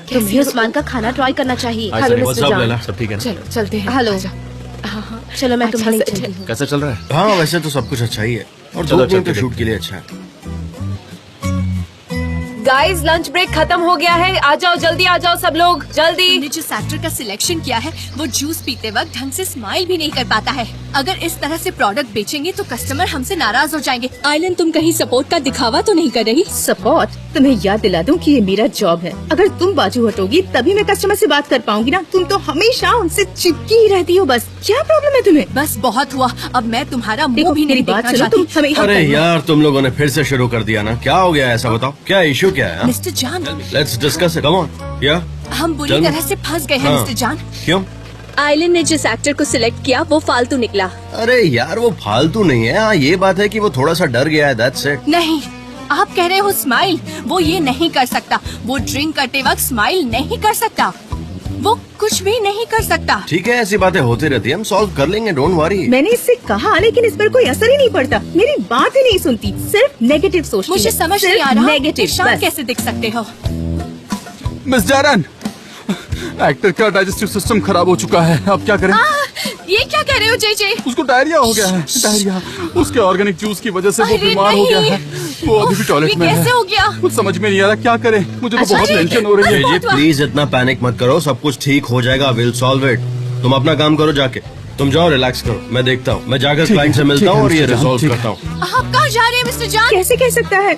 तुम्हें उस्मान का खाना ट्राई करना चाहिए। हेलो मिस्टर जान, सब ठीक है ना? चलो चलते हैं। हेलो। हाँ, चलो मैं तुम्हें ले चलती हूँ। कैसा चल रहा है? हाँ वैसे तो सब कुछ अच्छा ही है और चलो, 2 दिन चलते के शूट के लिए अच्छा है। गाइस लंच ब्रेक खत्म हो गया है, आ जाओ जल्दी, आ जाओ सब लोग जल्दी। हमने जिस एक्टर का सिलेक्शन किया है वो जूस पीते वक्त ढंग से स्माइल भी नहीं कर पाता है। अगर इस तरह से प्रोडक्ट बेचेंगे तो कस्टमर हमसे नाराज हो जाएंगे। आइलन तुम कहीं सपोर्ट का दिखावा तो नहीं कर रही? सपोर्ट? तुम्हें याद दिला दूं कि ये मेरा जॉब है। अगर तुम बाजू हटोगी तभी मैं कस्टमर से बात कर पाऊंगी ना। तुम तो हमेशा उनसे चिपकी ही रहती हो। बस क्या प्रॉब्लम है तुम्हें? बस बहुत हुआ, अब मैं तुम्हारा मुंह देखो भी नहीं मेरी बात देखना सुनो, तुम चाहती। हमें अरे यार तुम लोगों ने फिर से शुरू कर दिया ना, क्या हो गया ऐसा बताओ, क्या इशू क्या है? मिस्टर जान, let's discuss it, come on. या हम बुरी चल। तरह से फंस गए हैं हाँ। मिस्टर जान। क्यों? आइलन ने जिस एक्टर को सिलेक्ट किया वो फालतू निकला। अरे यार वो फालतू नहीं है, हाँ ये बात है कि वो थोड़ा सा डर गया है, दैट्स इट। नहीं, आप कह रहे हो स्माइल, वो ये नहीं कर सकता। वो ड्रिंक करते वक्त स्माइल नहीं कर सकता, वो कुछ भी नहीं कर सकता। ठीक है ऐसी बातें होती रहती है, हम सॉल्व कर लेंगे, डोंट वरी। मैंने इससे कहा लेकिन इस पर कोई असर ही नहीं पड़ता। मेरी बात ही नहीं सुनती, सिर्फ नेगेटिव सोचती है। मुझे समझ नहीं आ रहा नेगेटिव शांत कैसे दिख सकते हो। मिस जारन, एक्टर का डाइजेस्टिव सिस्टम खराब हो चुका है, अब क्या करें? ये क्या कह रहे हो जे? उसको डायरिया हो गया है, डायरिया। उसके ऑर्गेनिक जूस की वजह से वो अरे बीमार हो गया है। वो अभी भी टॉयलेट में है। कैसे हो गया? कुछ समझ में नहीं आ रहा क्या करें, मुझे तो बहुत टेंशन हो रही है। जी प्लीज इतना पैनिक मत करो, सब कुछ ठीक हो जाएगा, विल सॉल्व इट। तुम अपना काम करो जाके, तुम जाओ रिलैक्स करो, मैं देखता हूँ, मैं जाकर क्लाइंट से मिलता हूँ और ये रिजॉल्व करता हूँ। आप कहाँ जा रहे हैं मिस्टर जान? कैसे कह सकता है?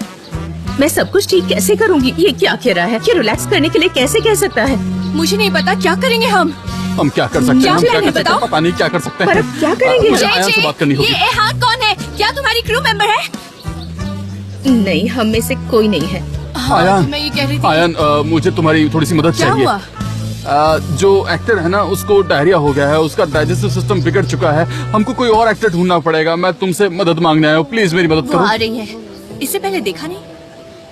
मैं सब कुछ ठीक कैसे करूँगी? ये क्या कह रहा है? ये रिलैक्स करने के लिए कैसे कह सकता है? मुझे नहीं पता, क्या करेंगे हम क्या कर सकते हैं? क्या हम क्या प्लान है कर सकते हैं? बताओ? पता नहीं क्या कर सकते पर हैं। अब क्या करेंगे? मुझे आयन से बात करनी होगी। ये एहान कौन है? क्या तुम्हारी क्रू मेंबर है? नहीं, हम में से कोई नहीं है। आयन, मैं ये कह रही थी। आयन, मुझे तुम्हारी थोड़ी सी मदद क्या चाहिए। हुआ? जो एक्टर है ना उसको डायरिया हो गया है, उसका डाइजेस्टिव सिस्टम बिगड़ चुका है, हमको कोई और एक्टर ढूंढना पड़ेगा। मैं तुमसे मदद मांगने आया हूँ, प्लीज मेरी मदद वो करो। आ रही है, इससे पहले देखा नहीं?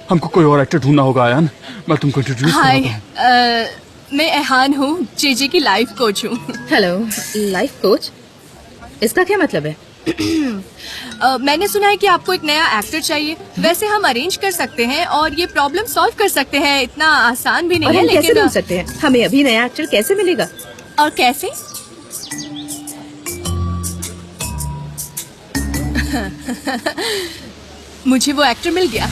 हमको कोई और एक्टर ढूंढना होगा आयन, मैं तुमको इंट्रोड्यूस हाय, कराता हूँ। मैं एहान हूँ, जे की लाइफ कोच हूँ। Hello, life coach? इसका क्या मतलब है? मैंने सुना है कि आपको एक नया एक्टर चाहिए। वैसे हम अरेंज कर सकते हैं और ये प्रॉब्लम सॉल्व कर सकते हैं, इतना आसान भी और नहीं है। हम कैसे लेकिन ढूंढ सकते हैं? हमें अभी नया एक्टर कैसे मिलेगा? और कैसे? मुझे वो एक्टर मिल गया।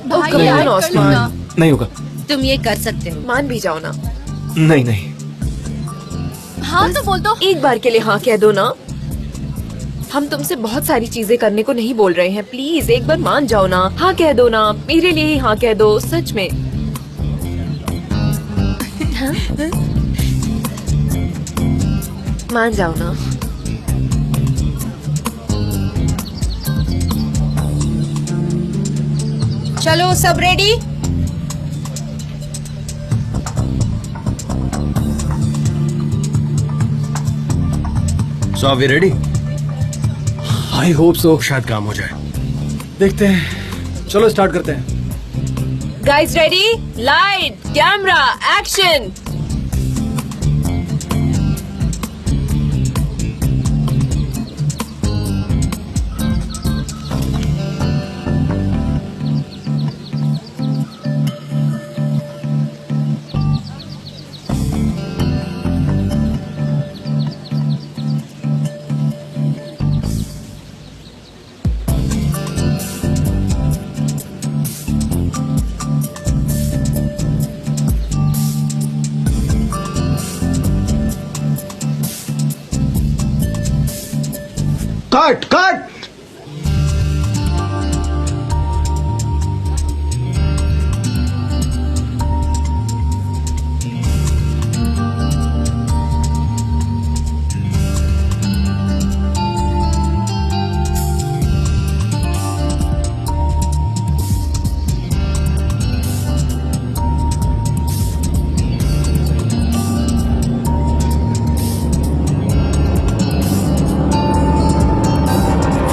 भाई, come यार, on, कर ओस्मान। लो ना। नहीं होगा। तुम ये कर सकते हो। मान भी जाओ ना। नहीं नहीं, हाँ तो बोल दो। एक बार के लिए हाँ कह दो ना। हम तुमसे बहुत सारी चीजें करने को नहीं बोल रहे हैं, प्लीज एक बार मान जाओ ना। हाँ कह दो ना, मेरे लिए ही हाँ कह दो, सच में। हाँ? मान जाओ ना। चलो सब ready? So are we ready? I hope so. शायद काम हो जाए। देखते हैं, चलो स्टार्ट करते हैं। Guys ready? Light, camera, action. Cut cut.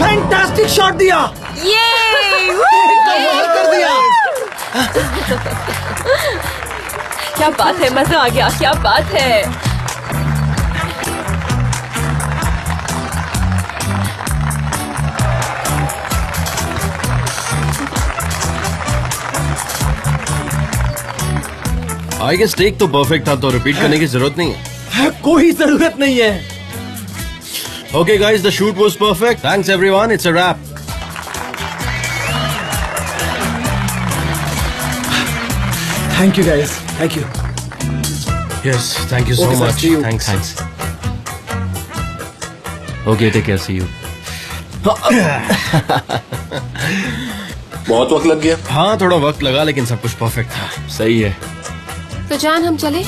Fantastic shot दिया। ये कमाल कर दिया। क्या बात है, मजा आ गया, क्या बात है। आई गेस टेक तो परफेक्ट था, तो रिपीट करने की जरूरत नहीं है। कोई जरूरत नहीं है। Okay guys, the shoot was perfect. Thanks everyone, it's a wrap. Thank you guys, thank you. Yes, thank you so Okay, sir, much. see you. Thanks. Okay, take care. See you. बहुत वक्त लग गया। हाँ थोड़ा वक्त लगा लेकिन सब कुछ परफेक्ट था। सही है। तो जान हम चले?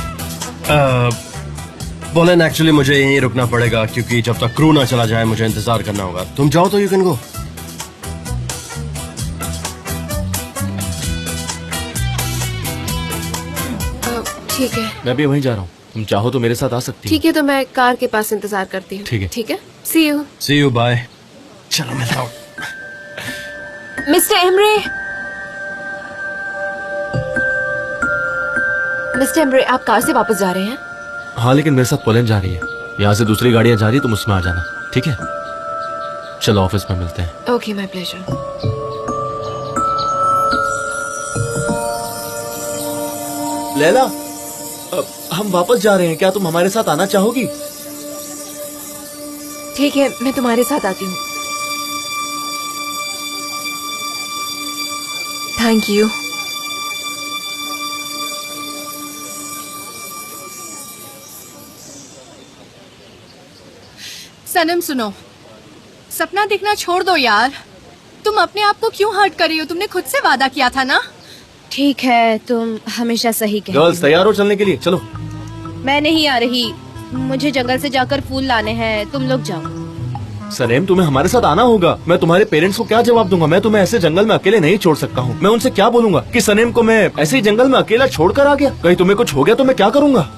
बोलन एक्चुअली मुझे यहीं रुकना पड़ेगा क्योंकि जब तक क्रू ना चला जाए मुझे इंतजार करना होगा। तुम जाओ तो यू कैन गो। ठीक है। मैं भी वहीं जा रहा हूँ, तुम चाहो तो मेरे साथ आ सकती हो। ठीक है, तो मैं कार के पास इंतजार करती हूँ। ठीक है। ठीक है, see you. See you, bye. चलो मिलता हूँ। मिस्टर एमरे, मिस्टर एमरे, आप कार से वापस जा रहे हैं? हाँ, लेकिन मेरे साथ पोलैंड जा रही है। यहाँ से दूसरी गाड़ियाँ जा रही है, तुम उसमें आ जाना, ठीक है? चलो ऑफिस में मिलते हैं। Okay, my pleasure. लैला, हम वापस जा रहे हैं, क्या तुम हमारे साथ आना चाहोगी? ठीक है, मैं तुम्हारे साथ आती हूँ। Thank you. सनम सुनो, सपना देखना छोड़ दो यार। तुम अपने आप को क्यों हर्ट कर रही हो? तुमने खुद से वादा किया था ना। ठीक है, तुम हमेशा सही कहती गर्ल्स तैयार हो चलने के लिए? चलो। मैं नहीं आ रही, मुझे जंगल से जाकर फूल लाने हैं, तुम लोग जाओ। सनेम, तुम्हें हमारे साथ आना होगा। मैं तुम्हारे पेरेंट्स को क्या जवाब दूंगा? मैं तुम्हें ऐसे जंगल में अकेले नहीं छोड़ सकता हूँ। मैं उनसे क्या बोलूंगा कि सनेम को मैं ऐसे ही जंगल में अकेला छोड़कर आ गया? कहीं तुम्हें कुछ हो गया तो मैं क्या करूंगा?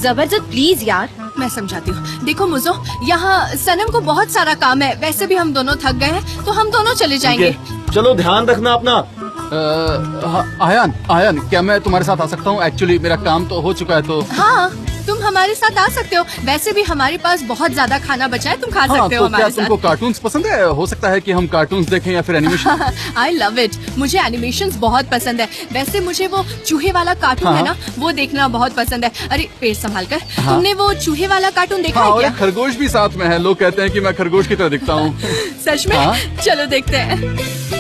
जबरदस्त, प्लीज यार। मैं समझाती हूँ। देखो मुझो, यहाँ सनम को बहुत सारा काम है। वैसे भी हम दोनों थक गए हैं, तो हम दोनों चले जाएंगे। चलो, ध्यान रखना अपना। आयान, आयान, क्या मैं तुम्हारे साथ आ सकता हूँ? एक्चुअली मेरा काम तो हो चुका है, तो हाँ, तुम हमारे साथ आ सकते हो। वैसे भी हमारे पास बहुत ज्यादा खाना बचा है, तुम खा हाँ, सकते हो तो क्या हमारे तुमको साथ। कार्टून्स पसंद है? हो सकता है कि हम कार्टून्स देखें या फिर एनिमेशन। I love it. मुझे एनिमेशंस बहुत पसंद है। वैसे मुझे वो चूहे वाला कार्टून है ना, वो देखना बहुत पसंद है। अरे पेट संभाल कर। तुमने वो चूहे वाला कार्टून देखा हाँ, है और क्या? एक खरगोश भी साथ में है। लोग कहते हैं कि मैं खरगोश की तरह दिखता हूँ। सच में? हाँ। चलो देखते हैं।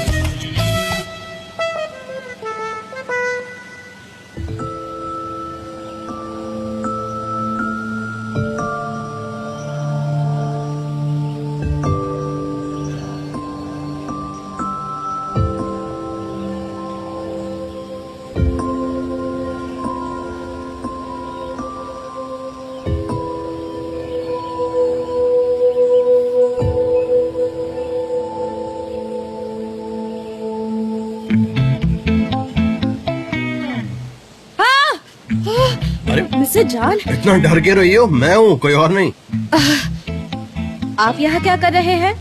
जान, इतना डर के रही हो? मैं हूँ, कोई और नहीं। आप यहाँ क्या कर रहे हैं?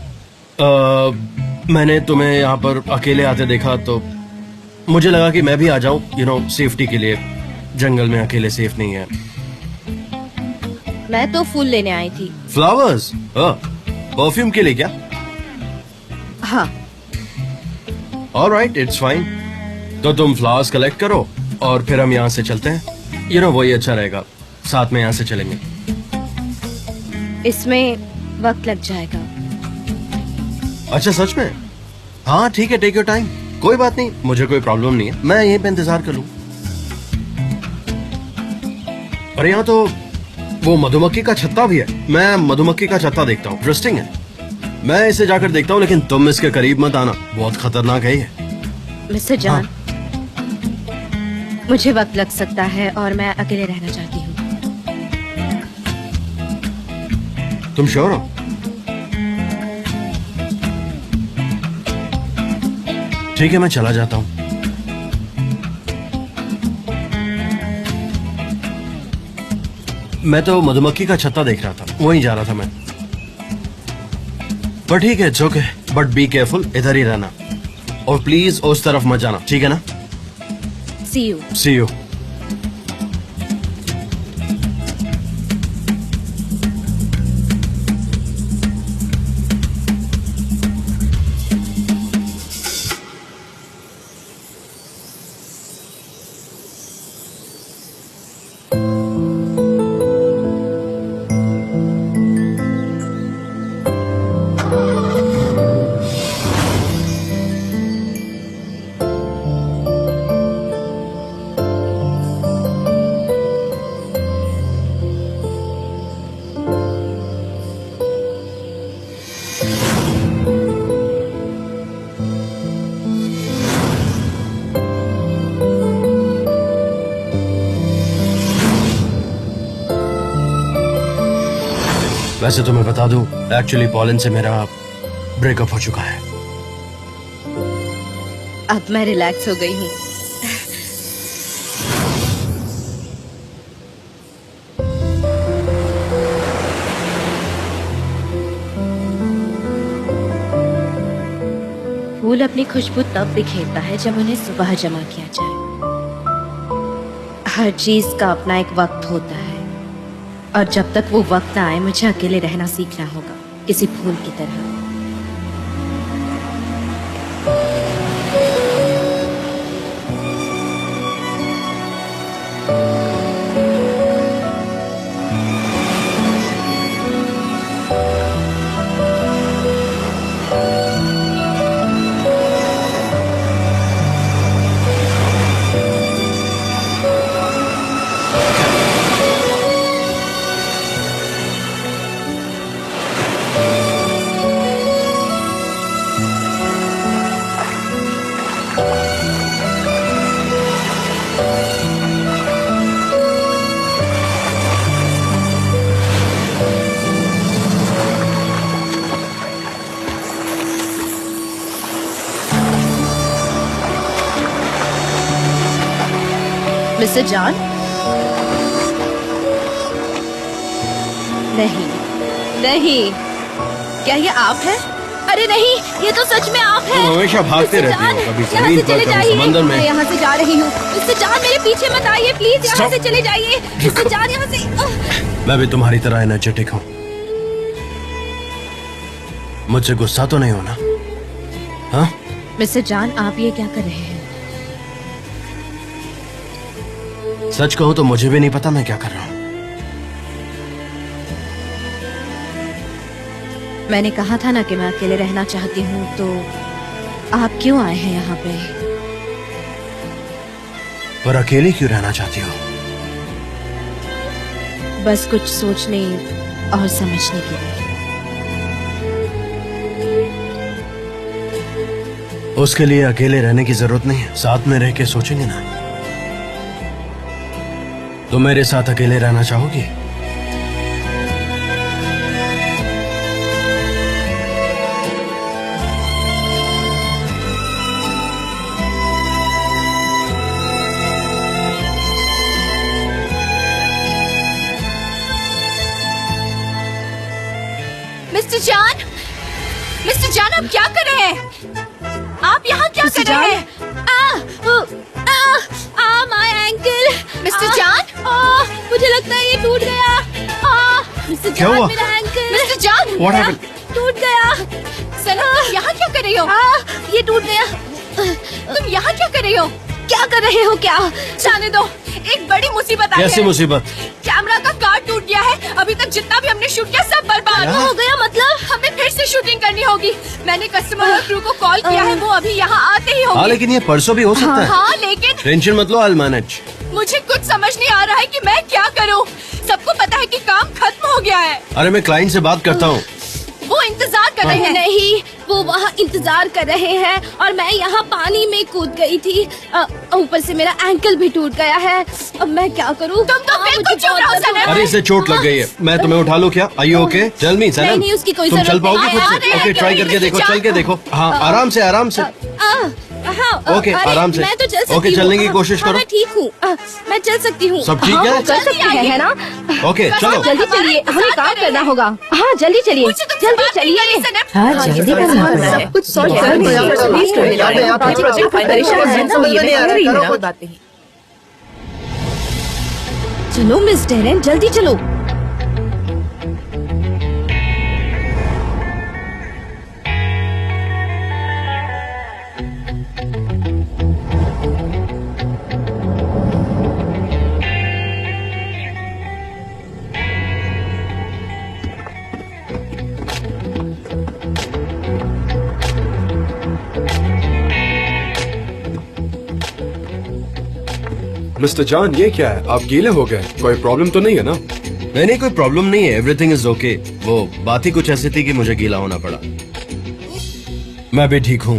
मैंने तुम्हें यहाँ पर अकेले आते देखा तो मुझे लगा कि मैं भी आ जाऊं, सेफ्टी के लिए। जंगल में अकेले सेफ नहीं है। मैं तो फूल लेने आई थी। फ्लावर्स? परफ्यूम के लिए क्या? हाँ। Alright, it's fine. तो तुम फ्लावर्स कलेक्ट करो और फिर हम यहाँ से चलते हैं। वही अच्छा रहेगा, साथ में यहाँ से चलेंगे। इसमें वक्त लग जाएगा। अच्छा, सच में? हाँ ठीक है, टेक योर टाइम, कोई बात नहीं, मुझे कोई प्रॉब्लम नहीं है, मैं यहीं पे इंतजार कर लूँ। अरे यहाँ तो वो मधुमक्खी का छत्ता भी है। मैं मधुमक्खी का छत्ता देखता हूँ, इंटरेस्टिंग है। मैं इसे जाकर देखता हूँ, लेकिन तुम इसके करीब मत आना, बहुत खतरनाक है ये। मिस्टर जॉन, मुझे वक्त लग सकता है और मैं अकेले रहना चाहती हूँ। तुम श्योर हो? ठीक है, मैं चला जाता हूँ। मैं तो मधुमक्खी का छत्ता देख रहा था, वहीं जा रहा था मैं। पर ठीक है, it's okay, but be careful, इधर ही रहना और प्लीज उस तरफ मत जाना, ठीक है ना? See you. See you. वैसे तो मैं बता दूं, एक्चुअली पॉलन से मेरा ब्रेकअप हो चुका है। अब मैं रिलैक्स हो गई हूँ। फूल अपनी खुशबू तब बिखेरता है जब उन्हें सुबह जमा किया जाए। हर चीज का अपना एक वक्त होता है और जब तक वो वक्त आए मुझे अकेले रहना सीखना होगा, किसी फूल की तरह। Mister John? नहीं नहीं, क्या ये आप हैं? अरे नहीं, ये तो सच में आप हैं। तुम हमेशा भागते मिस्टर रहते हो, जॉन, कभी यहाँ जमीन से पर, चले कभी जाइए। समंदर में। मैं यहाँ से जा रही हूँ। मिस्टर जॉन, मेरे पीछे मत आइए प्लीज, यहाँ से चले जाइए। मिस्टर जॉन, यहाँ से। मैं भी तुम्हारी तरह एनर्जेटिक हूँ। मुझसे गुस्सा तो नहीं होना? हाँ? मिस्टर जॉन, आप ये क्या कर रहे हैं? सच कहूँ तो मुझे भी नहीं पता मैं क्या कर रहा हूँ। मैंने कहा था ना कि मैं अकेले रहना चाहती हूँ, तो आप क्यों आए हैं यहाँ पे? पर अकेली क्यों रहना चाहती हो? बस कुछ सोचने और समझने के लिए। उसके लिए अकेले रहने की जरूरत नहीं है, साथ में रह के सोचेंगे ना। तुम मेरे साथ अकेले रहना चाहोगी? मिस्टर जान आप क्या कर रहे हैं? आप यहाँ क्या कर रहे हैं? My ankle. मिस्टर जान, मुझे लगता है ये टूट गया। मिस्टर क्या जान, हुआ? मेरा एंकल। मिस्टर जान, What happened? टूट गया। सनम, यहाँ क्या कर रही हो? ये टूट गया। तुम यहाँ क्या कर रही हो? क्या कर रहे हो? क्या? जाने दो, एक बड़ी मुसीबत आई कैसी है। मुसीबत? कैमरा का कार्ड टूट गया है। अभी तक जितना भी हमने शूट किया सब बर्बाद हो गया। मतलब हमें फिर से शूटिंग करनी होगी। मैंने कस्टमर और क्रू को कॉल किया है, वो अभी यहाँ आते ही हाँ होंगे। लेकिन ये परसों भी हो सकता है। हाँ लेकिन टेंशन मत लो, I'll manage। मुझे कुछ समझ नहीं आ रहा है कि मैं क्या करूं। सबको पता है कि काम खत्म हो गया है। अरे मैं क्लाइंट से बात करता हूँ। वो इंतजार कर रहे हैं। नहीं, वो वहाँ इंतजार कर रहे हैं और मैं यहाँ पानी में कूद गई थी। ऊपर से मेरा एंकल भी टूट गया है। अब मैं क्या करूँ? तुम तो बिल्कुल चुप रहो सनम। अरे इसे चोट लग गई है, मैं तुम्हें उठा लूँ क्या? Are you okay? Tell me, सनम। नहीं, उसकी कोई तुम जरूरत चल पाओगी नहीं। खुद आ से? रहे ओके हैं, ट्राई करके देखो, चल के देखो। हाँ आराम से आराम से। ओके आराम से। मैं तो चल सकती ओके हूँ। चलने की कोशिश हाँ, करो। मैं ठीक हूँ। मैं चल सकती हूँ। सब ठीक है? चल सकते हैं, है ना? ओके चलो। जल्दी चलिए, हमें काम करना होगा। हाँ जल्दी चलिए, जल्दी चलिए। हाँ जल्दी करना पड़ा है। सब कुछ सॉर्ट कर चलो मिस डेरेन, जल्दी चलो। मिस्टर जान, ये क्या है? आप गीले हो गए, कोई प्रॉब्लम तो नहीं है ना? नहीं कोई प्रॉब्लम नहीं है, एवरीथिंग इज ओके। वो बात ही कुछ ऐसी थी कि मुझे गीला होना पड़ा। मैं भी ठीक हूँ।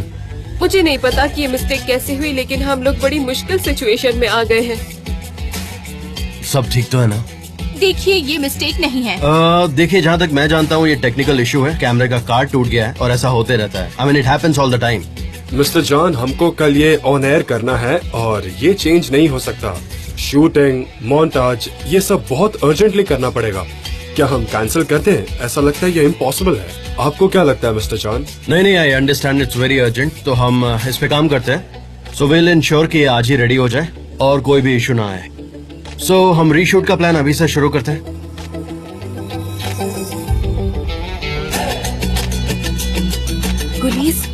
मुझे नहीं पता कि ये मिस्टेक कैसे हुई, लेकिन हम लोग बड़ी मुश्किल सिचुएशन में आ गए हैं। सब ठीक तो है ना? देखिए, ये मिस्टेक नहीं है। देखिए जहाँ तक मैं जानता हूँ ये टेक्निकल इशू है। कैमरे का कार्ड टूट गया है और ऐसा होते रहता है। I mean it happens all the time. Mister जान, हमको कल ये ऑन एयर करना है और ये चेंज नहीं हो सकता। शूटिंग, मोन्टाज, ये सब बहुत अर्जेंटली करना पड़ेगा। क्या हम कैंसिल करते हैं? ऐसा लगता है ये इम्पॉसिबल है। आपको क्या लगता है मिस्टर जान? नहीं I understand, it's very urgent. तो हम इस पे काम करते हैं। सो विल इंश्योर कि ये आज ही रेडी हो जाए और कोई भी इशू ना आए। सो हम रीशूट का प्लान अभी से शुरू करते हैं। गुलीस,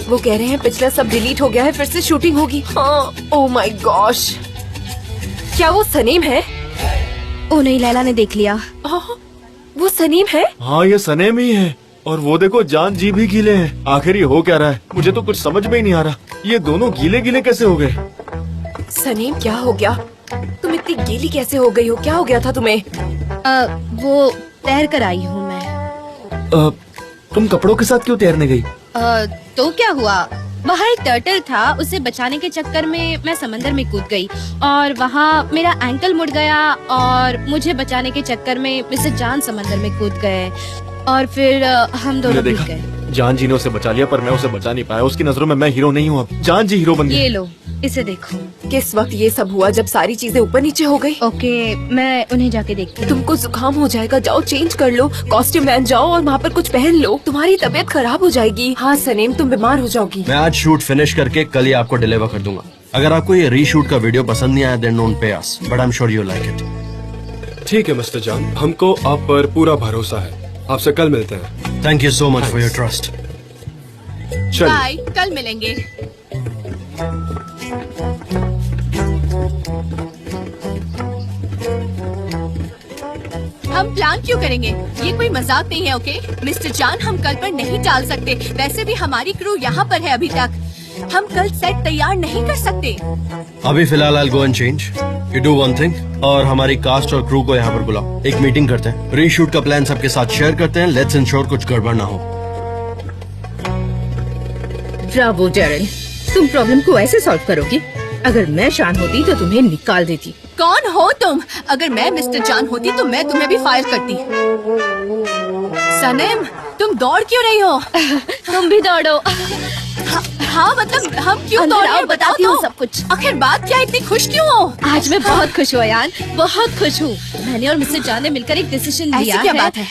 वो कह रहे हैं पिछला सब डिलीट हो गया है, फिर से शूटिंग होगी। हाँ, ओह माय गॉश। क्या वो सनीम है? ओ नहीं, लैला ने देख लिया। वो सनीम है? हाँ ये सनेम ही है। और वो देखो जान जी भी गीले हैं। आखिर ये हो क्या रहा है? मुझे तो कुछ समझ में ही नहीं आ रहा। ये दोनों गीले गीले कैसे हो गए? सनीम क्या हो गया? तुम इतनी गीली कैसे हो गई हो? क्या हो गया था तुम्हें? वो तैर कर आई हूँ मैं। तुम कपड़ों के साथ क्यों तैरने गई? तो क्या हुआ, वहाँ एक टर्टल था, उसे बचाने के चक्कर में मैं समंदर में कूद गई और वहाँ मेरा एंकल मुड़ गया और मुझे बचाने के चक्कर में मिस्टर जान समंदर में कूद गए और फिर हम दोनों भीग गए। जान जी ने उसे बचा लिया पर मैं उसे बचा नहीं पाया। उसकी नजरों में मैं हीरो नहीं हूँ, अब जान जी हीरो बन गई। ये लो, इसे देखो। किस वक्त ये सब हुआ? जब सारी चीजें ऊपर नीचे हो गई। ओके, मैं उन्हें जाके देखती हूँ। तुमको जुकाम हो जाएगा, जाओ चेंज कर लो, कॉस्ट्यूम वैन जाओ और वहाँ पर कुछ पहन लो। तुम्हारी तबीयत खराब हो जाएगी। हाँ सनीम, तुम बीमार हो जाओगी। मैं आज शूट फिनिश करके कल ही आपको डिलीवर कर दूंगा। अगर आपको ये रीशूट का वीडियो पसंद नहीं आया then don't pay us, but I am sure you like it. ठीक है मिस्टर जान, हमको आप पर पूरा भरोसा है। आपसे कल मिलते हैं। Thank you so much for your trust. चलिए। बाय, कल मिलेंगे। हम प्लान क्यों करेंगे? ये कोई मजाक नहीं है, ओके? मिस्टर जान, हम कल पर नहीं टाल सकते। वैसे भी हमारी क्रू यहाँ पर है अभी तक। हम कल सेट तैयार नहीं कर सकते। अभी फिलहाल I'll go and change. You do one thing और हमारी कास्ट और क्रू को यहाँ पर बुलाओ, एक मीटिंग करते हैं, रीशूट का प्लान सबके साथ शेयर करते हैं। लेट्स इंश्योर कुछ गड़बड़ ना हो। ब्रावो डेरेन, तुम प्रॉब्लम को ऐसे सॉल्व करोगी। अगर मैं शान होती तो तुम्हें निकाल देती। कौन हो तुम? अगर मैं मिस्टर जान होती तो मैं तुम्हें भी फायर करती। सनम, तुम दौड़ क्यों रही हो? तुम भी दौड़ो। हाँ मतलब हम क्यों अंदर दौड़ रहे आओ, हैं? बताती बताओ हूँ तो। सब कुछ। आखिर बात क्या, इतनी खुश क्यों हो? आज मैं बहुत खुश हूँ यार, बहुत खुश हूँ। मैंने और मिस्टर जान ने मिलकर एक डिसीजन लिया ऐसी क्या है। बात है?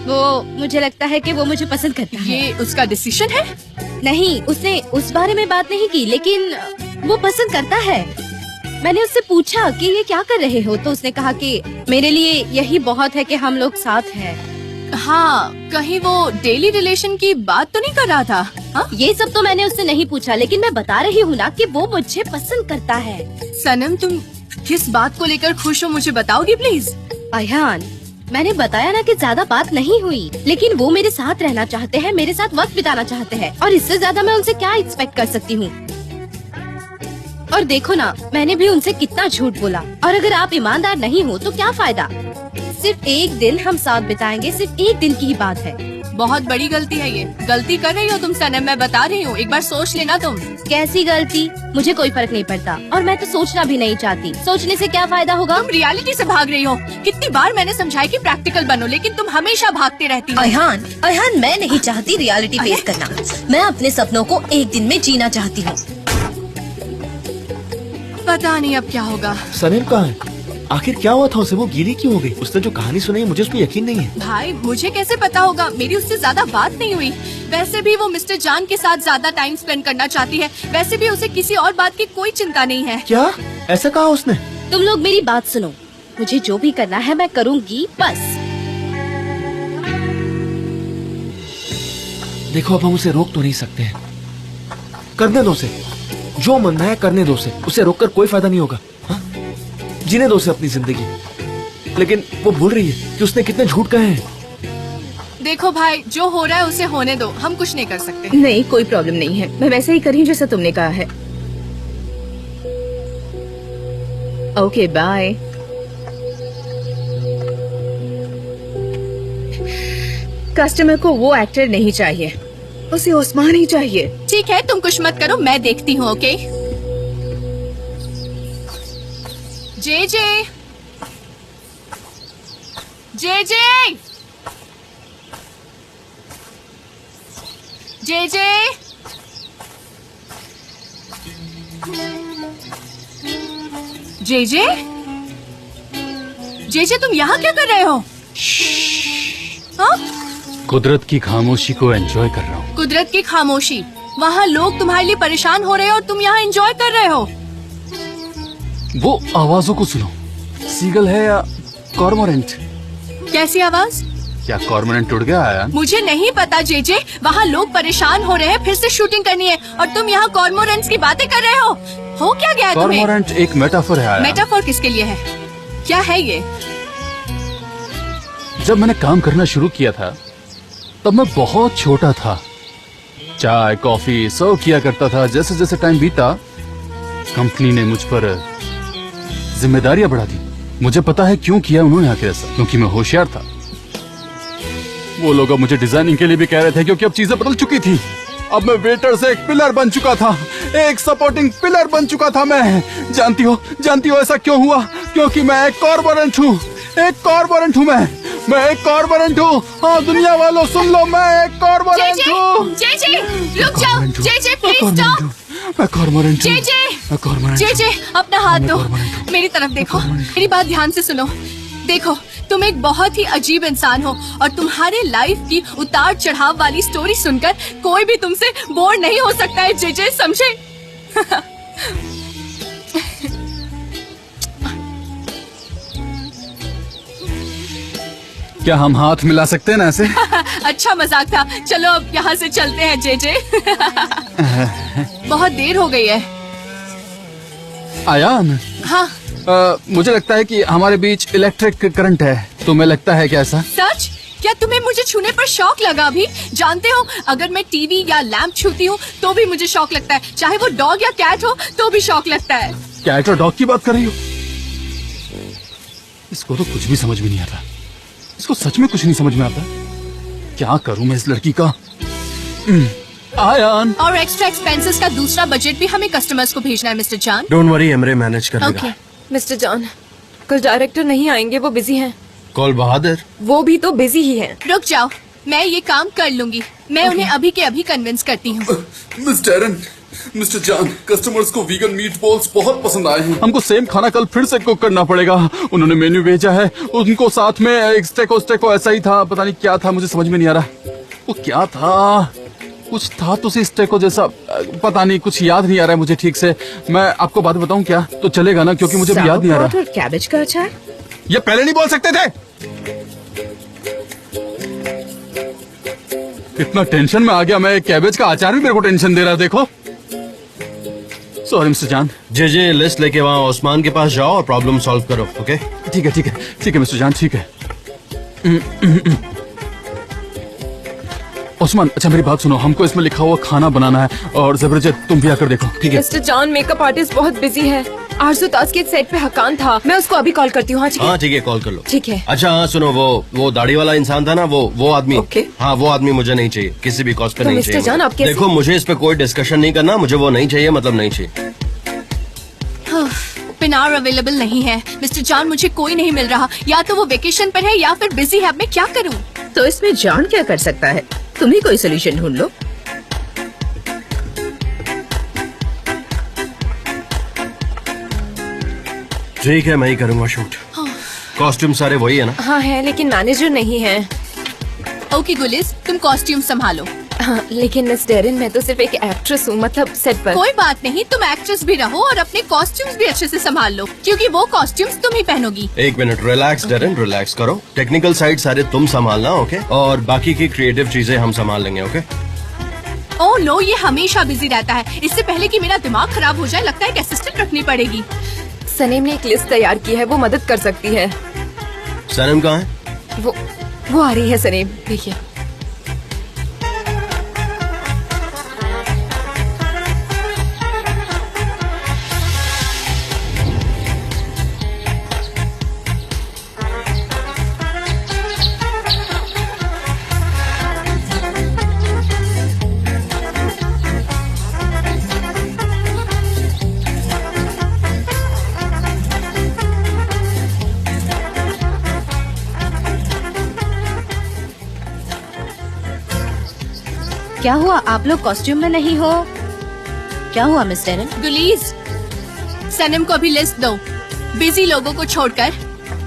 वो मुझे लगता है कि वो मुझे पसंद करता है। ये उसका डिसीजन है? नहीं, उसने उस बारे में बात नहीं की, लेकिन वो पसंद करता है। मैंने उससे पूछा कि ये क्या कर रहे हो, तो उसने कहा कि मेरे लिए यही बहुत है कि हम लोग साथ हैं। हाँ, कहीं वो डेली रिलेशन की बात तो नहीं कर रहा था? हाँ? ये सब तो मैंने उससे नहीं पूछा, लेकिन मैं बता रही हूँ ना कि वो मुझे पसंद करता है। सनम, तुम किस बात को लेकर खुश हो, मुझे बताओगी प्लीज? अयान, मैंने बताया ना कि ज्यादा बात नहीं हुई, लेकिन वो मेरे साथ रहना चाहते हैं, मेरे साथ वक्त बिताना चाहते हैं, और इससे ज्यादा मैं उनसे क्या एक्सपेक्ट कर सकती हूँ। और देखो ना, मैंने भी उनसे कितना झूठ बोला, और अगर आप ईमानदार नहीं हो तो क्या फायदा। सिर्फ एक दिन हम साथ बिताएंगे, सिर्फ एक दिन की ही बात है। बहुत बड़ी गलती है ये। गलती कर रही हो तुम सनम, मैं बता रही हूँ, एक बार सोच लेना तुम। कैसी गलती? मुझे कोई फर्क नहीं पड़ता, और मैं तो सोचना भी नहीं चाहती। सोचने से क्या फायदा होगा? तुम रियलिटी से भाग रही हो। कितनी बार मैंने समझाया कि प्रैक्टिकल बनो, लेकिन तुम हमेशा भागते रहती हो। अयहान, मैं नहीं चाहती रियलिटी फेस करना। मैं अपने सपनों को एक दिन में जीना चाहती हूँ। पता नहीं अब क्या होगा। सनीम कहाँ है? आखिर क्या हुआ था उसे? वो गीली क्यों हो गई? उसने जो कहानी सुनाई मुझे उस पर यकीन नहीं है। भाई, मुझे कैसे पता होगा? मेरी उससे ज्यादा बात नहीं हुई। वैसे भी वो मिस्टर जान के साथ ज्यादा टाइम स्पेंड करना चाहती है। वैसे भी उसे किसी और बात की कोई चिंता नहीं है। क्या ऐसा कहा उसने? तुम लोग मेरी बात सुनो, मुझे जो भी करना है मैं करूँगी, बस। देखो, अब हम उसे रोक तो नहीं सकते हैं। करने दो उसे, जो मन है करने दो उसे रोककर कोई फायदा नहीं होगा। हाँ? जीने दो उसे अपनी जिंदगी। लेकिन वो भूल रही है कि उसने कितने झूठ कहे हैं। देखो भाई, जो हो रहा है उसे होने दो, हम कुछ नहीं कर सकते। नहीं, कोई प्रॉब्लम नहीं है, मैं वैसे ही कर रही हूँ जैसा तुमने कहा है। Okay, bye. कस्टमर को वो एक्टर नहीं चाहिए, उसे उस्मान ही चाहिए। ठीक है, तुम कुछ मत करो, मैं देखती हूँ। ओके जे जे जे जे जे जे जे जे जे तुम यहाँ क्या कर रहे हो? हाँ? कुदरत की खामोशी को एंजॉय कर रहा हूँ। कुदरत की खामोशी? वहाँ लोग तुम्हारे लिए परेशान हो रहे हो और तुम यहाँ एंजॉय कर रहे हो। वो आवाजों को सुनो, सीगल है या कॉर्मोरेंट? कैसी आवाज? क्या कॉर्मोरेंट उड़ गया है? मुझे नहीं पता जे जे, वहाँ लोग परेशान हो रहे हैं, फिर से शूटिंग करनी है और तुम यहाँ कॉर्मोरेंट्स की बातें कर रहे हो क्या गया है तुम्हें? कॉर्मोरेंट एक मेटाफर है। मेटाफर किसके लिए है? क्या है ये? जब मैंने काम करना शुरू किया था तब मैं बहुत छोटा था। चाय कॉफी सर्व किया करता था। जैसे जैसे टाइम बीता कंपनी ने मुझ पर जिम्मेदारियां बढ़ा दी। मुझे पता है क्यों किया उन्होंने आखिर ऐसा, क्योंकि मैं होशियार था। वो लोग अब मुझे डिजाइनिंग के लिए भी कह रहे थे, क्योंकि अब चीजें बदल चुकी थी। अब मैं वेटर से एक पिलर बन चुका था, एक सपोर्टिंग पिलर बन चुका था मैं। जानती हो ऐसा क्यों हुआ? क्योंकि मैं एक कॉर्पोरेट हूँ। एक कॉर्पोरेट हूँ मैं एक कॉर्पोरेट हूँ। हाँ दुनिया वालों सुन लो, मैं एक कॉर्पोरेट हूँ। जे जे रुक जाओ, जे जे प्लीज स्टॉप। मैं कॉर्पोरेट हूँ। जे जे अपना हाथ दो, मेरी तरफ देखो, मेरी बात ध्यान से सुनो। देखो, तुम एक बहुत ही अजीब इंसान हो और तुम्हारे लाइफ की उतार चढ़ाव वाली स्टोरी सुनकर कोई भी तुमसे बोर नहीं हो सकता है जे जे, समझे? क्या हम हाथ मिला सकते हैं ना ऐसे? अच्छा मजाक था, चलो अब यहाँ से चलते हैं जे जे। बहुत देर हो गई है। आयान, हाँ मुझे लगता है कि हमारे बीच इलेक्ट्रिक करंट है। तुम्हें लगता है क्या ऐसा? सच? क्या तुम्हें मुझे छूने पर शौक लगा अभी? जानते हो, अगर मैं टीवी या लैंप छूती हूँ तो भी मुझे शौक लगता है, चाहे वो डॉग या कैट हो तो भी शौक लगता है। कैट और डॉग की बात कर रही हो? इसको तो कुछ भी समझ में नहीं आता। इसको सच में कुछ नहीं समझ में आता। क्या करूं मैं इस लड़की का? आयान, और एक्स्ट्रा एक्सपेंसेस का दूसरा बजट भी हमें कस्टमर्स को भेजना है मिस्टर जान। डोंट वरी, एमरे मैनेज कर लेगा। मिस्टर जॉन, कल डायरेक्टर नहीं आएंगे, वो बिजी हैं। कॉल बहादुर, वो भी तो बिजी ही हैं। रुक जाओ, मैं ये काम कर लूंगी। मैं उन्हें अभी के अभी कन्विंस करती हूँ। मिस्टर एरन, मिस्टर जान, कस्टमर्स को वीगन मीट बॉल्स बहुत पसंद आए हैं। हमको सेम खाना कल फिर से कुक करना पड़ेगा। उन्होंने मेन्यू भेजा है, उनको साथ में एक स्टेको ऐसा ही था, पता नहीं क्या था, मुझे समझ में नहीं आ रहा वो क्या था। कुछ था तो उसी स्टेको जैसा, पता नहीं, कुछ याद नहीं आ रहा है मुझे ठीक से। मैं आपको बात बताऊं क्या? तो चलेगा ना, क्योंकि मुझे भी याद नहीं आ रहा। कैबेज का अचार? ये पहले नहीं बोल सकते थे? इतना टेंशन में आ गया मैं, कैबेज का अचार भी मेरे को टेंशन दे रहा है। देखो, सॉरी मिस्टर जान। जे लिस्ट लेके वहाँ उस्मान के पास जाओ और प्रॉब्लम सॉल्व करो। ओके, ठीक है ठीक है ठीक है मिस्टर जान, ठीक है। उस्मान, अच्छा मेरी बात सुनो, हमको इसमें लिखा हुआ खाना बनाना है और ज़बरदस्त, तुम भी आकर देखो, ठीक है? मिस्टर जॉन, मेकअप आर्टिस्ट बहुत बिजी है। आरजू ताज के सेट पे हकान था, मैं उसको अभी कॉल करती हूँ। हाँ ठीक है, कॉल कर लो। ठीक है। अच्छा हाँ सुनो, वो दाढ़ी वाला इंसान था ना, वो आदमी। ओके। हाँ वो आदमी मुझे नहीं चाहिए, किसी भी कॉस्ट पे तो नहीं मिस्टर चाहिए। जॉन, आप कैसे? देखो, मुझे इस पे कोई डिस्कशन नहीं करना, मुझे वो नहीं चाहिए, मतलब नहीं चाहिए। पिनार अवेलेबल नहीं है मिस्टर जॉन, मुझे कोई नहीं मिल रहा। या तो वो वेकेशन पर है या फिर बिजी है। अब मैं क्या करूँ? तो इसमें जॉन क्या कर सकता है? तुम ही कोई सोल्यूशन ढूंढ लो। ठीक है, मैं ही करूँगा शूट। कॉस्ट्यूम सारे वही है ना? हाँ है, लेकिन मैनेजर नहीं है। ओके गुलिस, तुम कॉस्ट्यूम संभालो। हाँ, लेकिन मिस डेरिन, मैं तो सिर्फ एक एक्ट्रेस हूँ, मतलब सेट पर। कोई बात नहीं, तुम एक्ट्रेस भी रहो और अपने कॉस्ट्यूम्स भी अच्छे से संभाल लो, क्योंकि वो कॉस्ट्यूम्स तुम ही पहनोगी। एक मिनट, रिलैक्स डेरिन, रिलैक्स करो। टेक्निकल साइड सारे तुम संभालना, ओके? और बाकी की क्रिएटिव चीजें हम संभाल लेंगे, ओके? ओह नो, ये हमेशा बिजी रहता है। इससे पहले कि मेरा दिमाग खराब हो जाए, लगता है एक असिस्टेंट रखनी पड़ेगी। सनीम ने एक लिस्ट तैयार की है, वो मदद कर सकती है। सनम कहाँ है? वो आ रही है सनीम, देखिए। क्या हुआ, आप लोग कॉस्ट्यूम में नहीं हो? क्या हुआ मिस डेरिन? गुलीज, सनम को अभी लिस्ट दो। बिजी लोगों को छोड़कर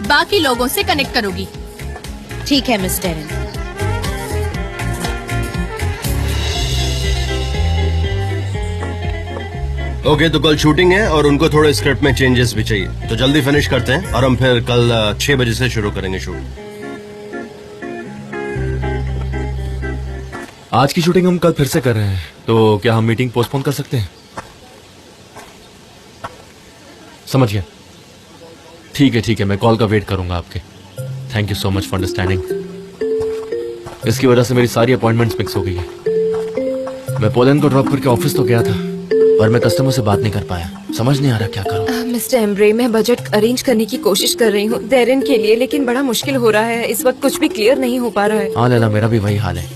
बाकी लोगों से कनेक्ट करोगी। ठीक है मिस डेरिन। ओके, तो कल शूटिंग है और उनको थोड़े स्क्रिप्ट में चेंजेस भी चाहिए, तो जल्दी फिनिश करते हैं और हम फिर कल 6 बजे से शुरू करेंगे शूट। आज की शूटिंग हम कल फिर से कर रहे हैं, तो क्या हम मीटिंग पोस्टपोन कर सकते हैं? समझ गया। ठीक है, मैं कॉल का वेट करूंगा आपके। Thank you so much for understanding. इसकी वजह से मेरी सारी अपॉइंटमेंट्स मिक्स हो गई है। मैं पोलैंड को ड्रॉप करके ऑफिस तो गया था, पर मैं कस्टमर से बात नहीं कर पाया। समझ नहीं आ रहा क्या करूं। मिस्टर एम्ब्रे, मैं बजट अरेंज करने की कोशिश कर रही हूँ डेरिन के लिए, लेकिन बड़ा मुश्किल हो रहा है। इस वक्त कुछ भी क्लियर नहीं हो पा रहा है। हाँ लैला, मेरा भी वही हाल है।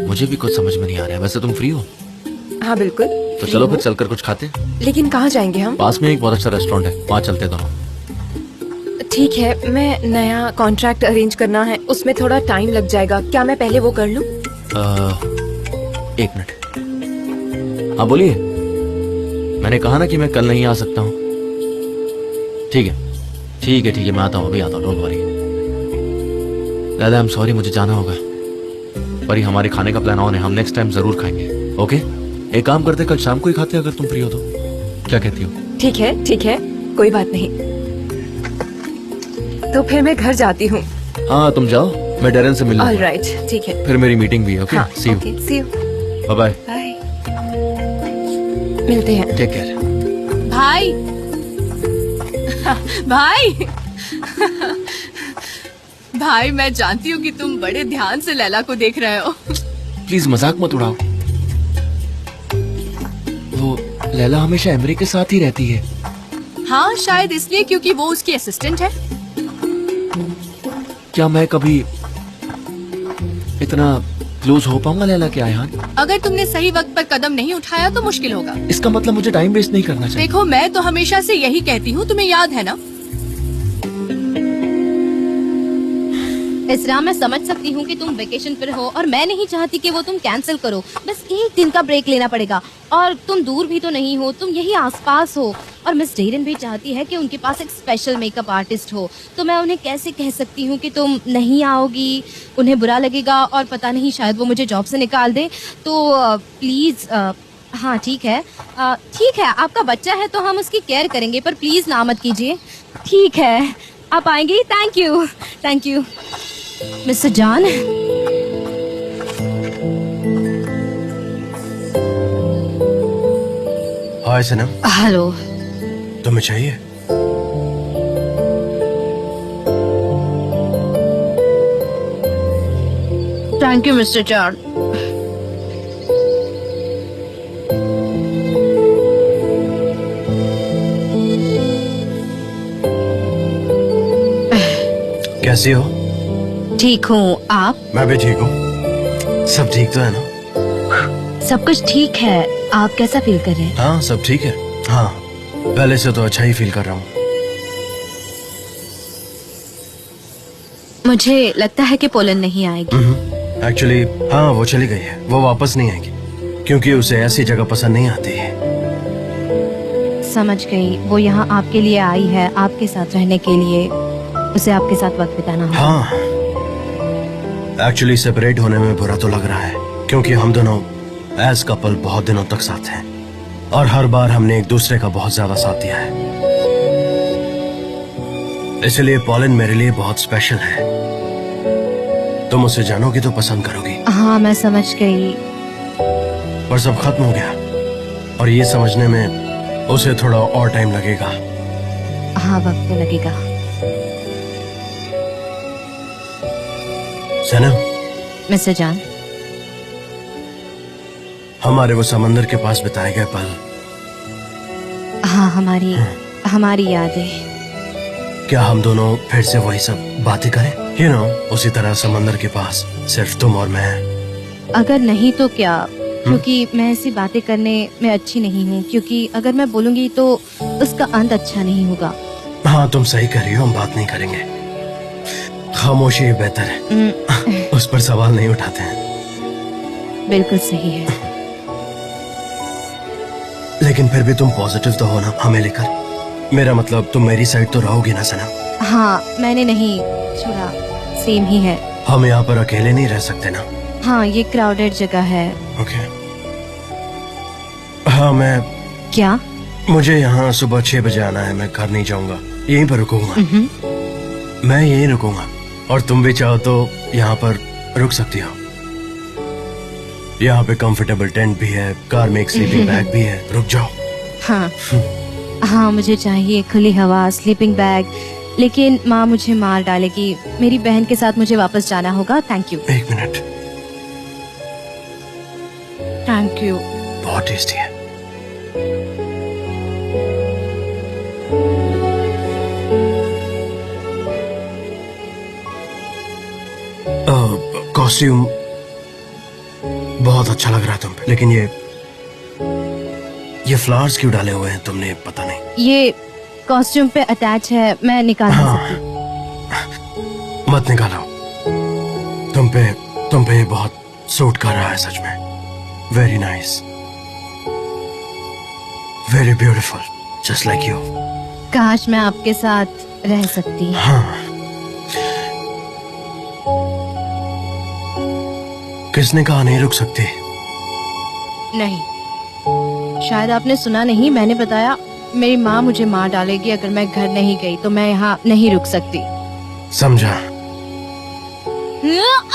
मुझे भी कुछ समझ में नहीं आ रहा है। वैसे तुम फ्री हो? हाँ बिल्कुल। तो चलो फिर चलकर कुछ खाते। लेकिन कहाँ जाएंगे हम? पास में एक बहुत अच्छा रेस्टोरेंट है, वहाँ चलते दोनों। ठीक है, मैं नया कॉन्ट्रैक्ट अरेंज करना है, उसमें थोड़ा टाइम लग जाएगा। क्या मैं पहले वो कर लूं? 1 मिनट। हाँ बोलिए। मैंने कहा ना कि मैं कल नहीं आ सकता हूँ। ठीक है, मैं आता हूँ, अभी आता हूँ, डोंट वरी। दादा, आई एम सॉरी, मुझे जाना होगा। पर ये हमारे खाने का प्लान ऑन है, हम नेक्स्ट टाइम जरूर खाएंगे। ओके, एक काम करते, कल शाम को ही खाते, अगर तुम फ्री हो तो। क्या कहती हो? ठीक है, कोई बात नहीं। तो फिर मैं घर जाती हूँ। हाँ तुम जाओ, मैं डेरेन से मिलूंगा। ऑलराइट, ठीक है। फिर मेरी मीटिंग भी है। Okay, see you. Bye bye. Bye. मिलते हैं। Take care. भाई भाई भाई, मैं जानती हूँ कि तुम बड़े ध्यान से लैला को देख रहे हो। प्लीज मजाक मत उड़ाओ। वो लैला हमेशा एमरी के साथ ही रहती है। हाँ, शायद इसलिए क्योंकि वो उसकी असिस्टेंट है। क्या मैं कभी इतना क्लोज हो पाऊंगा लैला के आयान? अगर तुमने सही वक्त पर कदम नहीं उठाया तो मुश्किल होगा। इसका मतलब मुझे टाइम वेस्ट नहीं करना चाहिए। देखो, मैं तो हमेशा से यही कहती हूँ, तुम्हें याद है ना? इसरा, मैं समझ सकती हूँ कि तुम वेकेशन पर हो और मैं नहीं चाहती कि वो तुम कैंसिल करो। बस एक दिन का ब्रेक लेना पड़ेगा और तुम दूर भी तो नहीं हो, तुम यही आसपास हो। और मिस डेरन भी चाहती है कि उनके पास एक स्पेशल मेकअप आर्टिस्ट हो, तो मैं उन्हें कैसे कह सकती हूँ कि तुम नहीं आओगी? उन्हें बुरा लगेगा और पता नहीं शायद वो मुझे जॉब से निकाल दे। तो प्लीज़ हाँ ठीक है, आपका बच्चा है तो हम उसकी केयर करेंगे, पर प्लीज़ ना मत कीजिए। ठीक है, आप आएंगी? Thank you mister John. Hi Sanam. Hello. तुम्हें चाहिए? Thank you mister John. कैसी हो? ठीक हूँ, आप? मैं भी ठीक हूँ। सब ठीक तो है ना? सब कुछ ठीक है। आप कैसा फील कर रहे हैं? हाँ सब ठीक है। हाँ पहले से तो अच्छा ही फील कर रहा हूँ। मुझे लगता है कि पोलन नहीं आएगी। एक्चुअली हाँ वो चली गई है, वो वापस नहीं आएगी क्योंकि उसे ऐसी जगह पसंद नहीं आती है। समझ गई, वो यहाँ आपके लिए आई है, आपके साथ रहने के लिए, उसे आपके साथ वक्त बिताना होगा। हाँ एक्चुअली सेपरेट होने में बुरा तो लग रहा है क्योंकि हम दोनों एज कपल बहुत दिनों तक साथ हैं और हर बार हमने एक दूसरे का बहुत ज्यादा साथ दिया है, इसलिए पॉलिन मेरे लिए बहुत स्पेशल है। तुम उसे जानोगी तो पसंद करोगी। हाँ मैं समझ गई। पर सब खत्म हो गया और ये समझने में उसे थोड़ा और टाइम लगेगा। हाँ वक्त तो लगेगा। सनम। Mister John. हमारे वो समंदर के पास बिताए गए पल। हाँ हमारी यादें। क्या हम दोनों फिर से वही सब बातें करें? You know, उसी तरह समंदर के पास सिर्फ तुम और मैं। अगर नहीं तो क्या? क्योंकि मैं ऐसी बातें करने में अच्छी नहीं हूँ, क्योंकि अगर मैं बोलूंगी तो उसका अंत अच्छा नहीं होगा। हाँ तुम सही कर रही हो, हम बात नहीं करेंगे, खामोशी ही बेहतर है। उस पर सवाल नहीं उठाते हैं। बिल्कुल सही है। लेकिन फिर भी तुम पॉजिटिव तो हो ना हमें लेकर? मेरा मतलब तुम मेरी साइड तो रहोगी ना सनम? हाँ मैंने नहीं छोड़ा, सेम ही है। हम यहाँ पर अकेले नहीं रह सकते ना? हाँ ये क्राउडेड जगह है। ओके। हाँ मैं क्या? मुझे यहाँ सुबह 6 बजे आना है, मैं घर नहीं जाऊंगा, यहीं पर रुकूंगा। मैं यहीं रुकूंगा और तुम भी चाहो तो यहाँ पर रुक सकती हो। यहाँ पे कंफर्टेबल टेंट भी है, कार में एक स्लीपिंग बैग भी है, रुक जाओ। हाँ हाँ मुझे चाहिए खुली हवा, स्लीपिंग बैग, लेकिन माँ मुझे मार डालेगी। मेरी बहन के साथ मुझे वापस जाना होगा। Thank you. एक मिनट। Thank you. बहुत टेस्टी है। कॉस्ट्यूम बहुत अच्छा लग रहा है तुम पे, लेकिन ये फ्लावर्स क्यों डाले हुए हैं तुमने? पता नहीं। ये कॉस्ट्यूम पे अटैच है, मैं निकाल नहीं सकती। मत निकालो, तुम पे ये बहुत सूट कर रहा है सच में। Very nice, very beautiful, just like you. काश मैं आपके साथ रह सकती। हाँ। किसने कहा नहीं रुक सकती? नहीं, शायद आपने सुना नहीं, मैंने बताया मेरी माँ मुझे मार डालेगी अगर मैं घर नहीं गई, तो मैं यहाँ नहीं रुक सकती। समझा।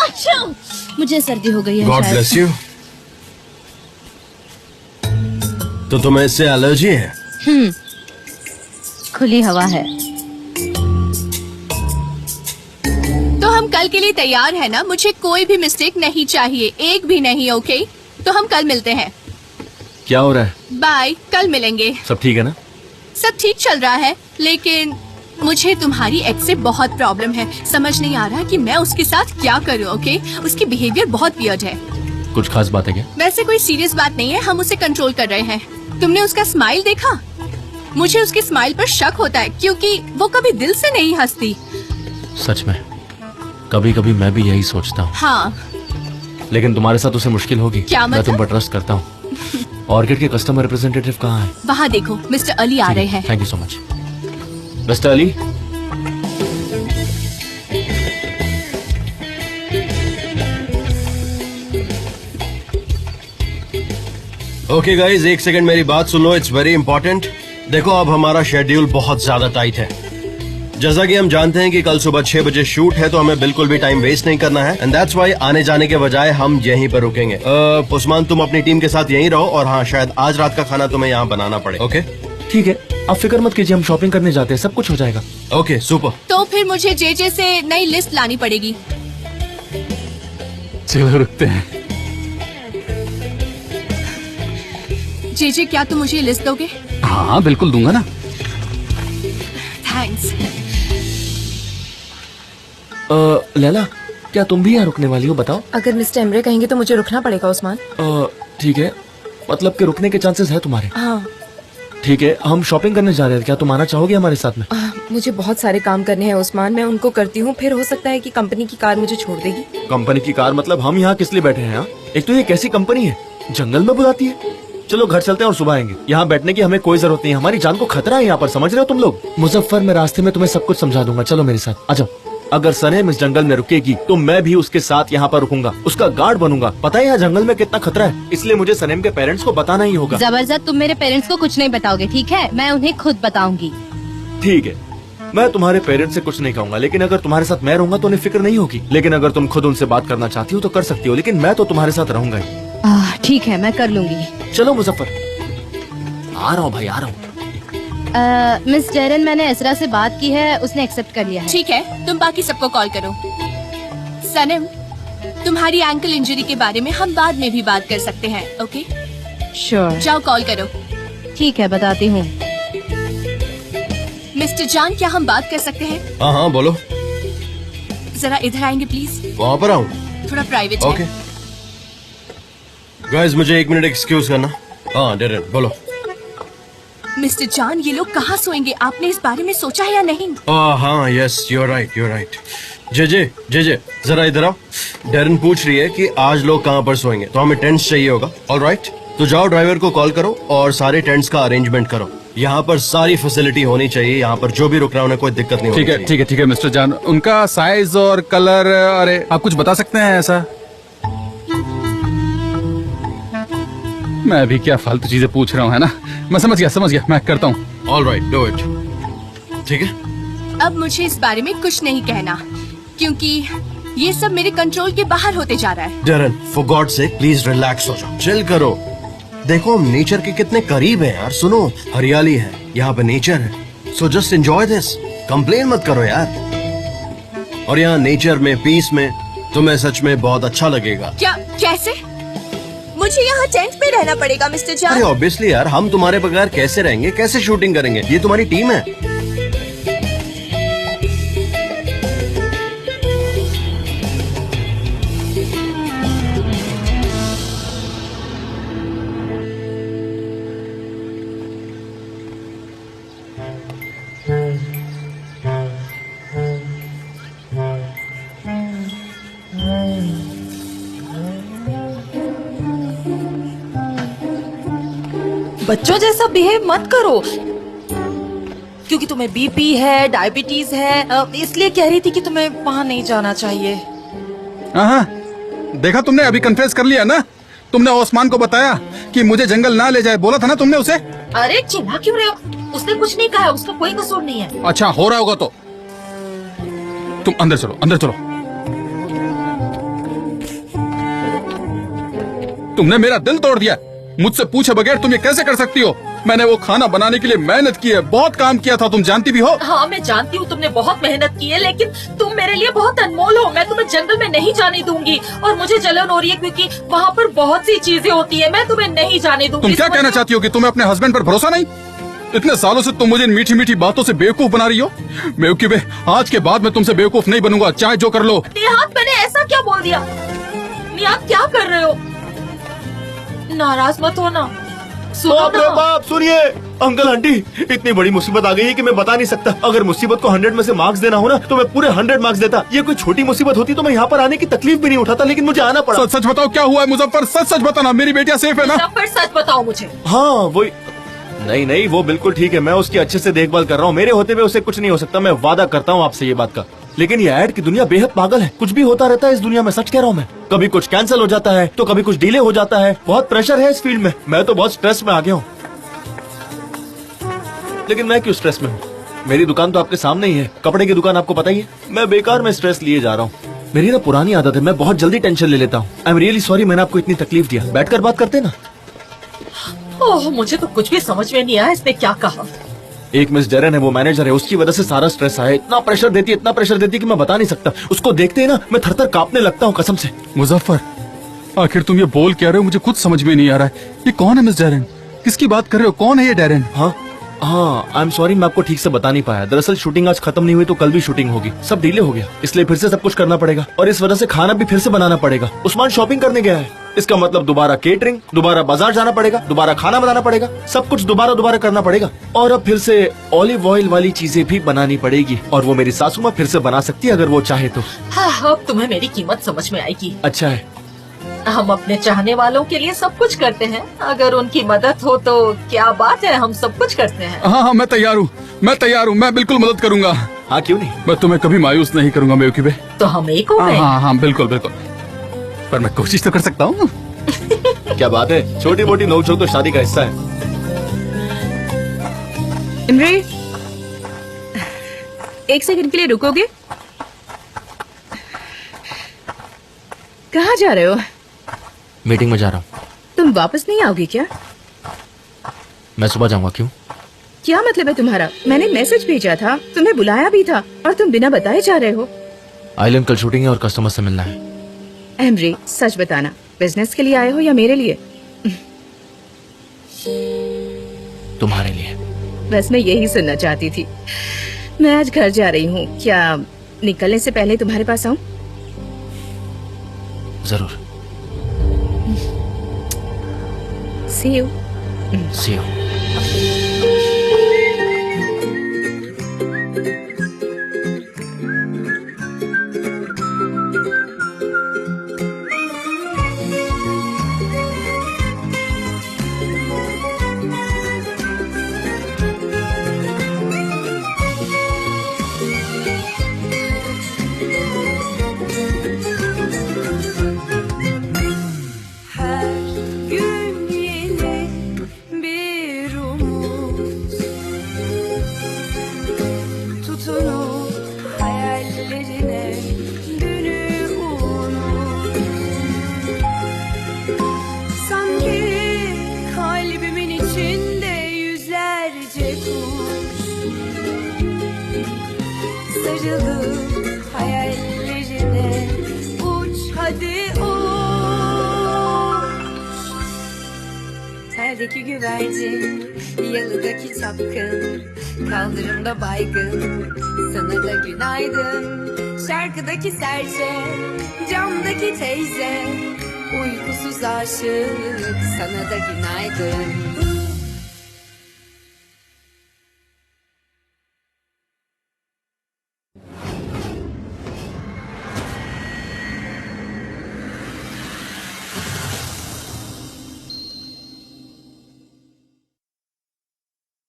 अच्छा, मुझे सर्दी हो गई है। God bless you. तो तुम्हें इससे एलर्जी है? खुली हवा है। तो हम कल के लिए तैयार है ना? मुझे कोई भी मिस्टेक नहीं चाहिए, एक भी नहीं। ओके तो हम कल मिलते हैं। क्या हो रहा है? बाय, कल मिलेंगे। सब ठीक है ना? सब ठीक चल रहा है, लेकिन मुझे तुम्हारी एक्स से बहुत प्रॉब्लम है। समझ नहीं आ रहा कि मैं उसके साथ क्या करूं। ओके उसकी बिहेवियर बहुत वियर्ड है। कुछ खास बात है क्या? वैसे कोई सीरियस बात नहीं है, हम उसे कंट्रोल कर रहे हैं। तुमने उसका स्माइल देखा? मुझे उसके स्माइल पर शक होता है क्योंकि वो कभी दिल से नहीं हंसती। सच में? कभी कभी मैं भी यही सोचता हूँ, हाँ, लेकिन तुम्हारे साथ उसे मुश्किल होगी। क्या मैं तुम मतलब? पर ट्रस्ट करता हूँ। ऑर्किड के कस्टमर रिप्रेजेंटेटिव कहाँ है? वहाँ देखो, मिस्टर अली आ रहे हैं। Thank you so much mister Ali. Okay guys, एक सेकंड मेरी बात सुन लो, इट्स वेरी इंपॉर्टेंट। देखो अब हमारा शेड्यूल बहुत ज्यादा टाइट है। जैसा कि हम जानते हैं कि कल सुबह 6 बजे शूट है, तो हमें बिल्कुल भी टाइम वेस्ट नहीं करना है, एंड दैट्स व्हाई आने जाने के बजाय हम यहीं पर रुकेंगे। उस्मान, तुम अपनी टीम के साथ यहीं रहो, और हाँ, शायद आज रात का खाना तुम्हें यहाँ बनाना पड़े। ओके ठीक है, आप फिक्र मत कीजिए, हम शॉपिंग करने जाते हैं, सब कुछ हो जाएगा। Okay super. तो फिर मुझे जेजे से नई लिस्ट लानी पड़ेगी। चलो रुकते हैं। जेजे, क्या तुम मुझे लिस्ट दोगे? हाँ बिल्कुल दूंगा ना। थैंक्स। लैला, क्या तुम भी यहाँ रुकने वाली हो? बताओ। अगर मिस्टर एमरे कहेंगे तो मुझे रुकना पड़ेगा उस्मान। ठीक है, मतलब कि रुकने के चांसेस है तुम्हारे? हाँ। ठीक है, हम शॉपिंग करने जा रहे हैं, क्या तुम आना चाहोगे हमारे साथ में? मुझे बहुत सारे काम करने हैं उस्मान, मैं उनको करती हूँ, फिर हो सकता है कि कंपनी की कार मुझे छोड़ देगी। कंपनी की कार मतलब? हम यहाँ किस लिए बैठे हैं? एक तो ये कैसी कंपनी है, जंगल में बुलाती है। चलो घर चलते हैं और सुबह आएंगे। यहाँ बैठने की हमें कोई जरूरत नहीं है, हमारी जान को खतरा है यहाँ पर, समझ रहे हो तुम लोग? मुजफ्फर, मैं रास्ते में तुम्हें सब कुछ समझा दूंगा, चलो मेरे साथ आ जाओ। अगर सनेम इस जंगल में रुकेगी तो मैं भी उसके साथ यहाँ पर रुकूंगा, उसका गार्ड बनूंगा। पता है यहाँ जंगल में कितना खतरा है, इसलिए मुझे सनेम के पेरेंट्स को बताना ही होगा। जबरदस्त, तुम मेरे पेरेंट्स को कुछ नहीं बताओगे, ठीक है? मैं उन्हें खुद बताऊंगी। ठीक है, मैं तुम्हारे पेरेंट्स से कुछ नहीं कहूंगा, लेकिन अगर तुम्हारे साथ मैं रहूंगा तो उन्हें फिक्र नहीं होगी। लेकिन अगर तुम खुद उनसे बात करना चाहती हो तो कर सकती हो, लेकिन मैं तो तुम्हारे साथ रहूंगा ही। ठीक है, मैं कर लूंगी। चलो मुजफ्फर, आ रहा हूँ भाई, आ रहा हूँ। मिस जेरन, मैंने इसरा से बात की है, उसने एक्सेप्ट कर लिया है। ठीक है, तुम बाकी सबको कॉल करो। सनम, तुम्हारी एंकल इंजरी के बारे में हम बाद में भी बात कर सकते हैं, ओके? श्योर। जाओ कॉल करो। ठीक है, बताती हूँ। मिस्टर जान, क्या हम बात कर सकते हैं? हाँ हाँ बोलो। जरा इधर आएंगे प्लीज? वहाँ पर आऊँ? थोड़ा प्राइवेट ओके गाइस, मुझे 1 मिनट एक्सक्यूज करना। हाँ डेरेन बोलो। मिस्टर जान, ये लोग कहाँ सोएंगे? आपने इस बारे में सोचा है या नहीं? हाँ यस, यू आर राइट। जे जरा इधर आओ। डेरेन पूछ रही है कि आज लोग कहाँ पर सोएंगे, तो हमें टेंट्स चाहिए होगा। ऑलराइट, तो जाओ ड्राइवर को कॉल करो और सारे टेंट्स का अरेंजमेंट करो। यहाँ पर सारी फैसिलिटी होनी चाहिए, यहाँ पर जो भी रुक रहा है उन्हें कोई दिक्कत नहीं होगी। ठीक है मिस्टर जान, उनका साइज और कलर, अरे आप कुछ बता सकते हैं ऐसा? मैं भी क्या फालतू चीजें पूछ रहा हूँ, है ना? मैं समझ गया, मैं करता हूँ। Alright, do it. ठीक है, अब मुझे इस बारे में कुछ नहीं कहना, क्योंकि ये सब मेरे कंट्रोल के बाहर होते जा रहा है। Darren, for God sake please relax हो जाओ, चिल करो। देखो हम नेचर के कितने करीब हैं यार। सुनो, हरियाली है यहाँ पे, नेचर है, so just enjoy this. Complain मत करो यार। और यहाँ नेचर में, पीस में तुम्हें सच में बहुत अच्छा लगेगा। क्या? कैसे? मुझे यहाँ टेंट में रहना पड़ेगा मिस्टर जान? अरे ऑब्वियसली यार, हम तुम्हारे बगैर कैसे रहेंगे, कैसे शूटिंग करेंगे? ये तुम्हारी टीम है। बच्चों जैसा बिहेव मत करो, क्योंकि तुम्हें बीपी है, डायबिटीज है, इसलिए कह रही थी कि तुम्हें वहाँ नहीं जाना चाहिए। हाँ, देखा तुमने, अभी कन्फेस कर लिया ना? तुमने ओस्मान को बताया कि मुझे जंगल ना ले जाए, बोला था ना तुमने उसे? अरे चिल्ला क्यों रहे हो? उसने कुछ नहीं कहा, उसका कोई कसूर नहीं है। अच्छा, हो रहा होगा तो तुम अंदर चलो। तुमने मेरा दिल तोड़ दिया। मुझसे पूछे बगैर तुम ये कैसे कर सकती हो? मैंने वो खाना बनाने के लिए मेहनत की है, बहुत काम किया था, तुम जानती भी हो। हाँ मैं जानती हूँ, तुमने बहुत मेहनत की है, लेकिन तुम मेरे लिए बहुत अनमोल हो। मैं तुम्हें जंगल में नहीं जाने दूंगी, और मुझे जलन हो रही है क्योंकि वहाँ पर बहुत सी चीजें होती है। मैं तुम्हें नहीं जाने दूंगी। तुम क्या कहना चाहती हो कि तुम्हें अपने हस्बैंड पर भरोसा नहीं? इतने सालों से तुम मुझे इन मीठी मीठी बातों से बेवकूफ बना रही हो। बेवकूफ, आज के बाद मैं तुमसे बेवकूफ नहीं बनूंगा, चाहे जो कर लो। निहात, मैंने ऐसा क्या बोल दिया? निहात, क्या कर रहे हो? नाराज मत हो ना। बाप रे बाप, सुनिए, अंकल आंटी, इतनी बड़ी मुसीबत आ गई है कि मैं बता नहीं सकता। अगर मुसीबत को 100 में से मार्क्स देना हो ना तो मैं पूरे 100 मार्क्स देता। ये कोई छोटी मुसीबत होती तो मैं यहाँ पर आने की तकलीफ भी नहीं उठाता, लेकिन मुझे आना पड़ा। सच सच बताओ क्या हुआ है मुजफ्फर, सच सच बताना, मेरी बेटियां सेफ है ना? मुजफ्फर सच बताओ मुझे। हाँ वही, नहीं नहीं वो बिल्कुल ठीक है, मैं उसकी अच्छे से देखभाल कर रहा हूँ। मेरे होते हुए उसे कुछ नहीं हो सकता, मैं वादा करता हूँ आपसे ये बात का। लेकिन ये ऐड की दुनिया बेहद पागल है, कुछ भी होता रहता है इस दुनिया में, सच कह रहा हूँ मैं। कभी कुछ कैंसिल हो जाता है तो कभी कुछ डिले हो जाता है, बहुत प्रेशर है इस फील्ड में। मैं तो बहुत स्ट्रेस में आ गया हूँ। लेकिन मैं क्यों स्ट्रेस में हूँ? मेरी दुकान तो आपके सामने ही है, कपड़े की दुकान, आपको पता ही है। मैं बेकार में स्ट्रेस लिए जा रहा हूँ। मेरी ना पुरानी आदत है, मैं बहुत जल्दी टेंशन ले लेता हूँ। आई एम रियली सॉरी, मैंने आपको इतनी तकलीफ दिया। बैठकर बात करते ना। ओह, मुझे तो कुछ भी समझ में नहीं आया इसने क्या कहा। एक मिस डेरेन है, वो मैनेजर है, उसकी वजह से सारा स्ट्रेस आया। इतना प्रेशर देती है कि मैं बता नहीं सकता। उसको देखते ही ना मैं थर थर कांपने लगता हूँ, कसम से। मुजफ्फर, आखिर तुम ये बोल क्या रहे हो? मुझे खुद समझ में नहीं आ रहा है। ये कौन है मिस डेरेन? किसकी बात कर रहे हो? कौन है ये डेरेन? हाँ, आई एम सॉरी, मैं आपको ठीक से बता नहीं पाया। दरअसल शूटिंग आज खत्म नहीं हुई तो कल भी शूटिंग होगी, सब डिले हो गया, इसलिए फिर से सब कुछ करना पड़ेगा। और इस वजह से खाना भी फिर से बनाना पड़ेगा। उस्मान शॉपिंग करने गया है, इसका मतलब दोबारा केटरिंग, दोबारा बाजार जाना पड़ेगा, दोबारा खाना बनाना पड़ेगा, सब कुछ दोबारा करना पड़ेगा। और अब फिर से ऑलिव ऑयल वाली चीजें भी बनानी पड़ेगी, और वो मेरी सासू माँ फिर से बना सकती है अगर वो चाहे तो। हाँ, अब तुम्हें मेरी कीमत समझ में आएगी। अच्छा है, हम अपने चाहने वालों के लिए सब कुछ करते हैं, अगर उनकी मदद हो तो क्या बात है, हम सब कुछ करते हैं। हाँ, मैं तैयार हूँ, मैं बिल्कुल मदद करूंगा। हाँ क्यों नहीं, मैं तुम्हें कभी मायूस नहीं करूंगा बेवकूफे। तो हम एक हो गए। हाँ, बिल्कुल, पर मैं कोशिश तो कर सकता हूँ। क्या बात है, छोटी मोटी नोक-झोंक तो शादी का हिस्सा है। इमरे, एक सेकंड के लिए रुकोगे? कहाँ जा रहे हो? मीटिंग में जा रहा हूँ। तुम वापस नहीं आओगे क्या? मैं सुबह जाऊंगा। क्यों? क्या मतलब है तुम्हारा? मैंने मैसेज भेजा था, तुम्हें बुलाया भी था, और तुम बिना बताए जा रहे हो। आइलैंड कल शूटिंग है और कस्टमर से मिलना है। एमरी, सच बताना, बिजनेस के लिए आए हो या मेरे लिए? तुम्हारे लिए। बस मैं यही सुनना चाहती थी। मैं आज घर जा रही हूँ, क्या निकलने से पहले तुम्हारे पास आऊँ? जरूर। See you. See you. Perdeki güvercin, yalıdaki çapkın, kaldırımda baygın, sana da günaydın. Şarkıdaki serçe, camdaki teyze, uykusuz aşık, sana da günaydın.